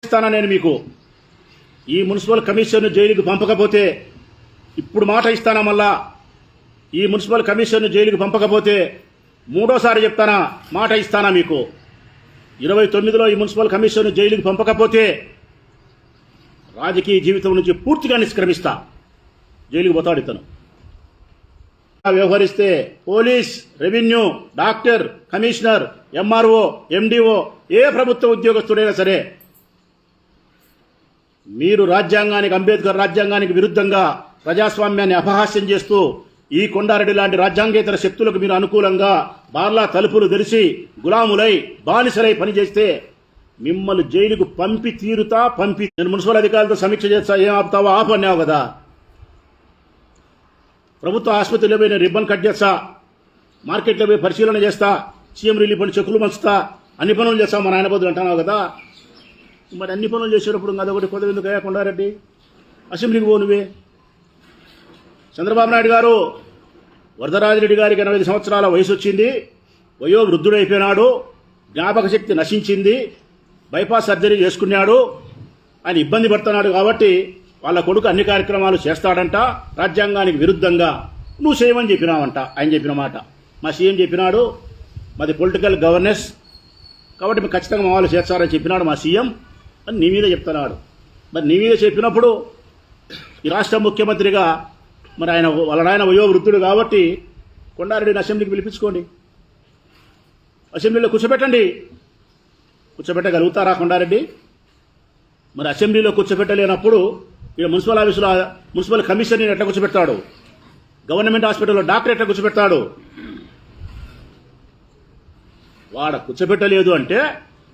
ఇస్తానా నేను మీకు ఈ మున్సిపల్ కమిషన్ను జైలుకి పంపకపోతే ఇప్పుడు మాట ఇస్తానా మళ్ళా ఈ మున్సిపల్ కమిషన్ను జైలుకి పంపకపోతే మూడోసారి చెప్తానా మాట ఇస్తానా మీకు 29లో ఈ మున్సిపల్ కమిషన్ను జైలుకి పంపకపోతే రాజకీయ జీవితం నుంచి పూర్తిగా నిష్క్రమిస్తా జైలుకి పోతాడు ఇతను వ్యవహరిస్తే police revenue doctor commissioner MRO MDO ఏ ప్రభుత్వ ఉద్యోగస్తుడైనా సరే మీరు రాజ్యాంగానికి అంబేద్కర్ రాజ్యాంగానికి విరుద్ధంగా ప్రజాస్వామ్యాన్ని అపహాస్యం చేస్తూ ఈ కొండారెడ్డి లాంటి రాజ్యాంగేతర శక్తులకు మీరు అనుకూలంగా బార్లా తలుపులు తెరిచి గులాములై బానిసలై పనిచేస్తే మిమ్మల్ని జైలుకు పంపి తీరుతా నేను మున్సిపల్ అధికారులతో సమీక్ష చేస్తా ఏం ఆపుతావో ఆపన్నావు కదా ప్రభుత్వ ఆసుపత్రిలో పోయి నేను రిబ్బన్ కట్ చేస్తా మార్కెట్లో పోయి పరిశీలన చేస్తా సీఎం రిలీఫ్ అని చెక్కులు పంచుతా అన్ని పనులు చేస్తా మా నాయన బదులు అంటున్నావు కదా మరి అన్ని పనులు చేసేటప్పుడు అదొకటి కొద్ది ఎందుకు కొండారెడ్డి అసెంబ్లీకి పోనువే చంద్రబాబు నాయుడు గారు వరదరాజిరెడ్డి గారికి 80 సంవత్సరాల వయసు వచ్చింది వయో వృద్ధుడైపోయినాడు జ్ఞాపక శక్తి నశించింది బైపాస్ సర్జరీ చేసుకున్నాడు ఆయన ఇబ్బంది పడుతున్నాడు కాబట్టి వాళ్ళ కొడుకు అన్ని కార్యక్రమాలు చేస్తాడంట రాజ్యాంగానికి విరుద్ధంగా నువ్వు చేయమని చెప్పినావంట ఆయన చెప్పిన మాట మా సీఎం చెప్పినాడు మాది పొలిటికల్ గవర్నెన్స్ కాబట్టి మీరు ఖచ్చితంగా మా వాళ్ళు చేస్తారని చెప్పినాడు మా సీఎం అని నీ మీద చెప్తున్నాడు మరి నీ మీద చెప్పినప్పుడు ఈ రాష్ట్ర ముఖ్యమంత్రిగా మరి వాళ్ళ నాయన వయో వృద్ధుడు కాబట్టి కొండారెడ్డిని అసెంబ్లీకి పిలిపించుకోండి అసెంబ్లీలో కూర్చోబెట్టగలుగుతారా కొండారెడ్డి మరి అసెంబ్లీలో కూర్చోబెట్టలేనప్పుడు ఇక మున్సిపల్ ఆఫీసులో మున్సిపల్ కమిషనర్ని ఎట్లా కూర్చోబెడతాడు గవర్నమెంట్ హాస్పిటల్లో డాక్టర్ ఎట్లా కూర్చోబెడతాడు వాడ కూర్చోబెట్టలేదు అంటే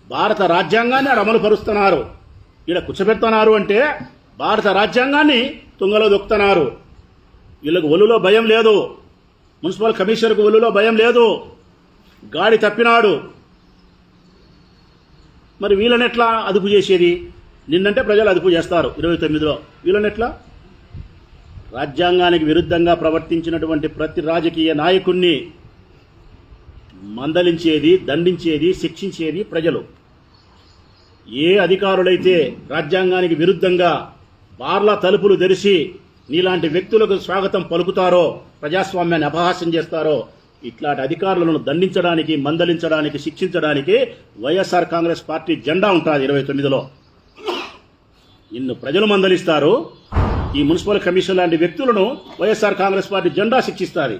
భారత రాజ్యాంగాన్ని అమలు పరుస్తున్నారు ఈడ కూర్చోబెడుతున్నారు అంటే భారత రాజ్యాంగాన్ని తుంగలో దొక్కుతున్నారు వీళ్ళకు ఒళ్ళులో భయం లేదు మున్సిపల్ కమిషనర్కు ఒళ్ళులో భయం లేదు గాడి తప్పినాడు మరి వీళ్ళనెట్లా అదుపు చేసేది నిన్నంటే ప్రజలు అదుపు చేస్తారు 29లో వీళ్ళనెట్లా రాజ్యాంగానికి విరుద్ధంగా ప్రవర్తించినటువంటి ప్రతి రాజకీయ నాయకుణ్ణి మందలించేది దండించేది శిక్షించేది ప్రజలు ఏ అధికారులైతే రాజ్యాంగానికి విరుద్ధంగా బార్ల తలుపులు తెరిచి నీలాంటి వ్యక్తులకు స్వాగతం పలుకుతారో ప్రజాస్వామ్యాన్ని అపహాస్యం చేస్తారో ఇట్లాంటి అధికారులను దండించడానికి మందలించడానికి శిక్షించడానికి వైఎస్ఆర్ కాంగ్రెస్ పార్టీ జెండా ఉంటుంది 29లో ఇన్ని ప్రజలు మందలిస్తారు ఈ మున్సిపల్ కమిషన్ లాంటి వ్యక్తులను వైఎస్ఆర్ కాంగ్రెస్ పార్టీ జెండా శిక్షిస్తారు